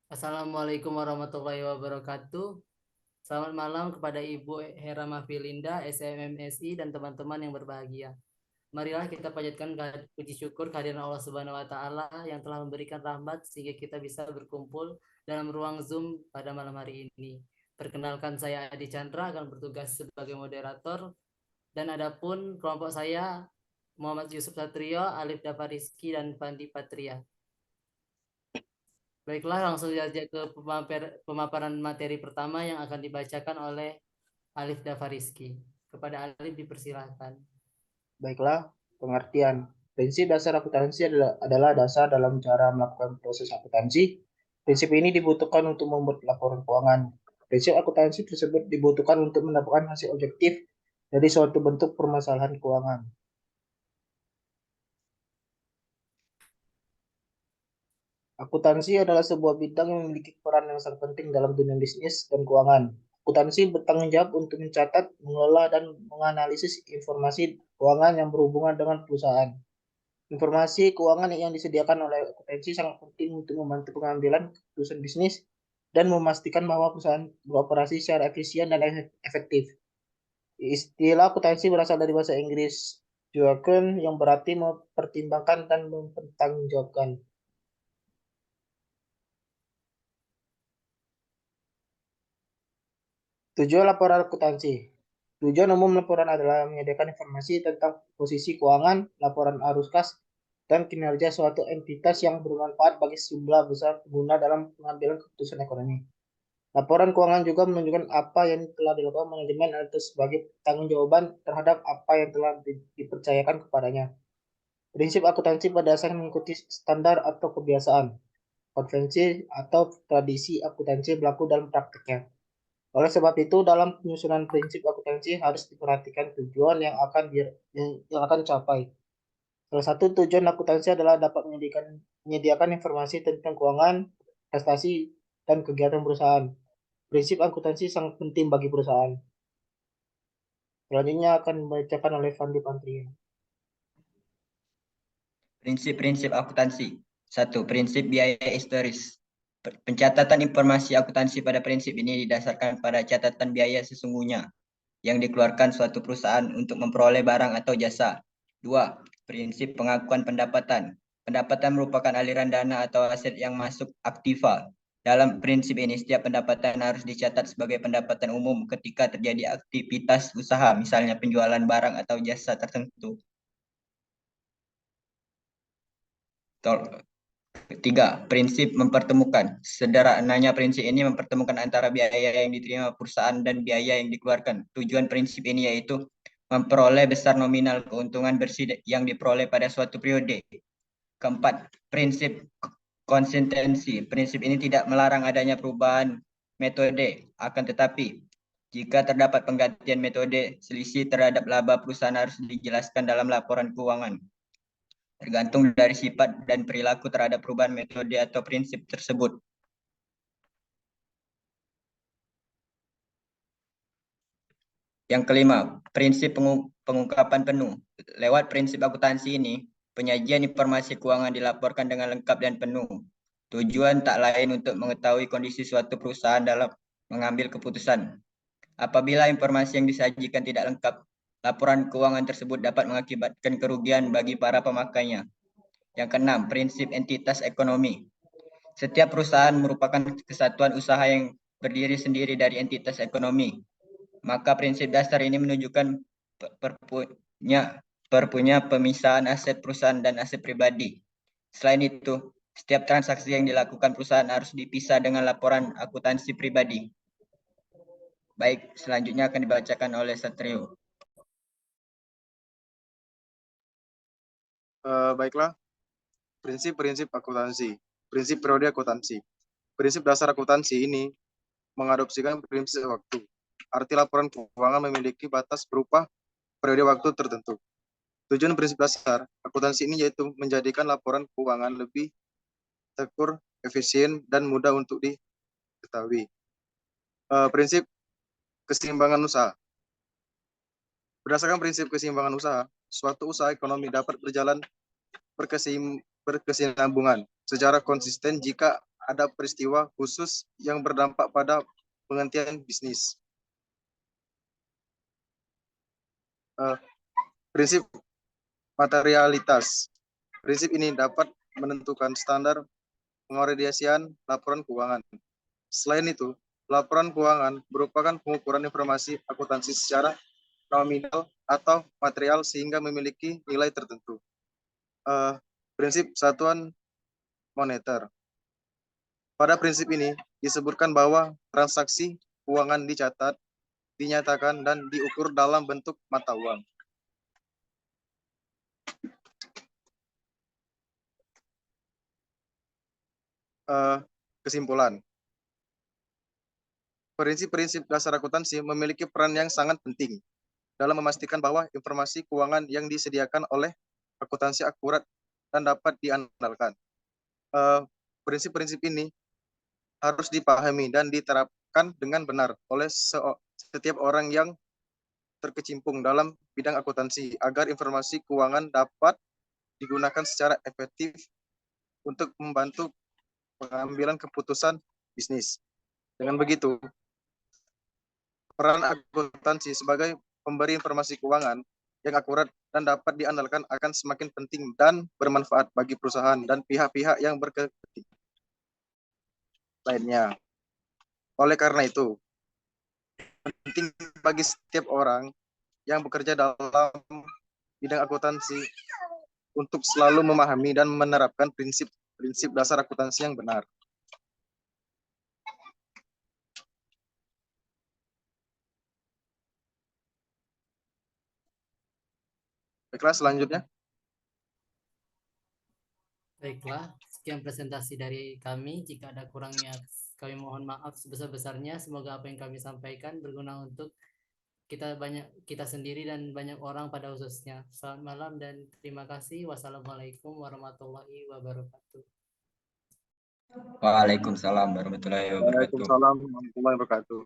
Assalamualaikum warahmatullahi wabarakatuh. Selamat malam kepada Ibu Hera Mahfilinda, SMMSI, dan teman-teman yang berbahagia. Marilah kita panjatkan puji syukur kehadiran Allah Subhanahu wa Ta'ala yang telah memberikan rahmat sehingga kita bisa berkumpul dalam ruang Zoom pada malam hari ini. Perkenalkan, saya Adi Chandra akan bertugas sebagai moderator, dan adapun kelompok saya Muhammad Yusuf Satrio, Alif Dava Rizky, dan Fandi Patria. Baiklah, langsung saja ke pemaparan materi pertama yang akan dibacakan oleh Alif Dafariski. Kepada Alif dipersilahkan. Baiklah, pengertian. Prinsip dasar akuntansi adalah dasar dalam cara melakukan proses akuntansi. Prinsip ini dibutuhkan untuk membuat laporan keuangan. Prinsip akuntansi tersebut dibutuhkan untuk mendapatkan hasil objektif dari suatu bentuk permasalahan keuangan. Akuntansi adalah sebuah bidang yang memiliki peran yang sangat penting dalam dunia bisnis dan keuangan. Akuntansi bertanggung jawab untuk mencatat, mengelola, dan menganalisis informasi keuangan yang berhubungan dengan perusahaan. Informasi keuangan yang disediakan oleh akuntansi sangat penting untuk membantu pengambilan keputusan bisnis dan memastikan bahwa perusahaan beroperasi secara efisien dan efektif. Istilah akuntansi berasal dari bahasa Inggris "joaquin" yang berarti mempertimbangkan dan mempertanggungjawabkan. Tujuan laporan akuntansi. Tujuan umum laporan adalah menyediakan informasi tentang posisi keuangan, laporan arus kas, dan kinerja suatu entitas yang bermanfaat bagi sejumlah besar pengguna dalam pengambilan keputusan ekonomi. Laporan keuangan juga menunjukkan apa yang telah dilakukan manajemen atau sebagai pertanggungjawaban terhadap apa yang telah dipercayakan kepadanya. Prinsip akuntansi pada dasarnya mengikuti standar atau kebiasaan, konvensi atau tradisi akuntansi berlaku dalam praktiknya. Oleh sebab itu, dalam penyusunan prinsip akuntansi harus diperhatikan tujuan yang akan dicapai. Salah satu tujuan akuntansi adalah dapat menyediakan informasi tentang keuangan, prestasi, dan kegiatan perusahaan. Prinsip akuntansi sangat penting bagi perusahaan. Selanjutnya akan dibacakan oleh Fandi Pantria. Prinsip-prinsip akuntansi. 1. Prinsip biaya historis. Pencatatan informasi akuntansi pada prinsip ini didasarkan pada catatan biaya sesungguhnya yang dikeluarkan suatu perusahaan untuk memperoleh barang atau jasa. 2. Prinsip pengakuan pendapatan. Pendapatan merupakan aliran dana atau aset yang masuk aktiva. Dalam prinsip ini, setiap pendapatan harus dicatat sebagai pendapatan umum ketika terjadi aktivitas usaha, misalnya penjualan barang atau jasa tertentu. 3. Prinsip mempertemukan. Sederhananya prinsip ini mempertemukan antara biaya yang diterima perusahaan dan biaya yang dikeluarkan. Tujuan prinsip ini yaitu memperoleh besar nominal keuntungan bersih yang diperoleh pada suatu periode. 4. Prinsip konsistensi. Prinsip ini tidak melarang adanya perubahan metode, akan tetapi jika terdapat penggantian metode, selisih terhadap laba perusahaan harus dijelaskan dalam laporan keuangan, tergantung dari sifat dan perilaku terhadap perubahan metode atau prinsip tersebut. Yang kelima, prinsip pengungkapan penuh. Lewat prinsip akuntansi ini, penyajian informasi keuangan dilaporkan dengan lengkap dan penuh. Tujuan tak lain untuk mengetahui kondisi suatu perusahaan dalam mengambil keputusan. Apabila informasi yang disajikan tidak lengkap, laporan keuangan tersebut dapat mengakibatkan kerugian bagi para pemakainya. Yang keenam, prinsip entitas ekonomi. Setiap perusahaan merupakan kesatuan usaha yang berdiri sendiri dari entitas ekonomi. Maka prinsip dasar ini menunjukkan perpunya pemisahan aset perusahaan dan aset pribadi. Selain itu, setiap transaksi yang dilakukan perusahaan harus dipisah dengan laporan akuntansi pribadi. Baik, selanjutnya akan dibacakan oleh Satrio. Baiklah, prinsip-prinsip akuntansi. Prinsip periode akuntansi. Prinsip dasar akuntansi ini mengadopsikan prinsip waktu. Arti laporan keuangan memiliki batas berupa periode waktu tertentu. Tujuan prinsip dasar akuntansi ini yaitu menjadikan laporan keuangan lebih tekur, efisien, dan mudah untuk diketahui. Prinsip keseimbangan usaha. Berdasarkan prinsip keseimbangan usaha, suatu usaha ekonomi dapat berjalan berkesinambungan secara konsisten jika ada peristiwa khusus yang berdampak pada penghentian bisnis. Prinsip materialitas. Prinsip ini dapat menentukan standar pengorganisasian laporan keuangan. Selain itu, laporan keuangan merupakan pengukuran informasi akuntansi secara nominal atau material sehingga memiliki nilai tertentu. Prinsip satuan moneter. Pada prinsip ini disebutkan bahwa transaksi keuangan dicatat, dinyatakan, dan diukur dalam bentuk mata uang. Kesimpulan. Prinsip-prinsip dasar akuntansi memiliki peran yang sangat penting dalam memastikan bahwa informasi keuangan yang disediakan oleh akuntansi akurat dan dapat diandalkan. Prinsip-prinsip ini harus dipahami dan diterapkan dengan benar oleh setiap orang yang terkecimpung dalam bidang akuntansi agar informasi keuangan dapat digunakan secara efektif untuk membantu pengambilan keputusan bisnis. Dengan begitu, peran akuntansi sebagai pemberi informasi keuangan yang akurat dan dapat diandalkan akan semakin penting dan bermanfaat bagi perusahaan dan pihak-pihak yang berkepentingan lainnya. Oleh karena itu, penting bagi setiap orang yang bekerja dalam bidang akuntansi untuk selalu memahami dan menerapkan prinsip dasar akuntansi yang benar. Baiklah, selanjutnya. Baiklah, sekian presentasi dari kami. Jika ada kurangnya, kami mohon maaf sebesar-besarnya. Semoga apa yang kami sampaikan berguna untuk kita sendiri dan banyak orang pada khususnya. Selamat malam dan terima kasih. Wassalamualaikum warahmatullahi wabarakatuh. Waalaikumsalam warahmatullahi wabarakatuh. Waalaikumsalam warahmatullahi wabarakatuh.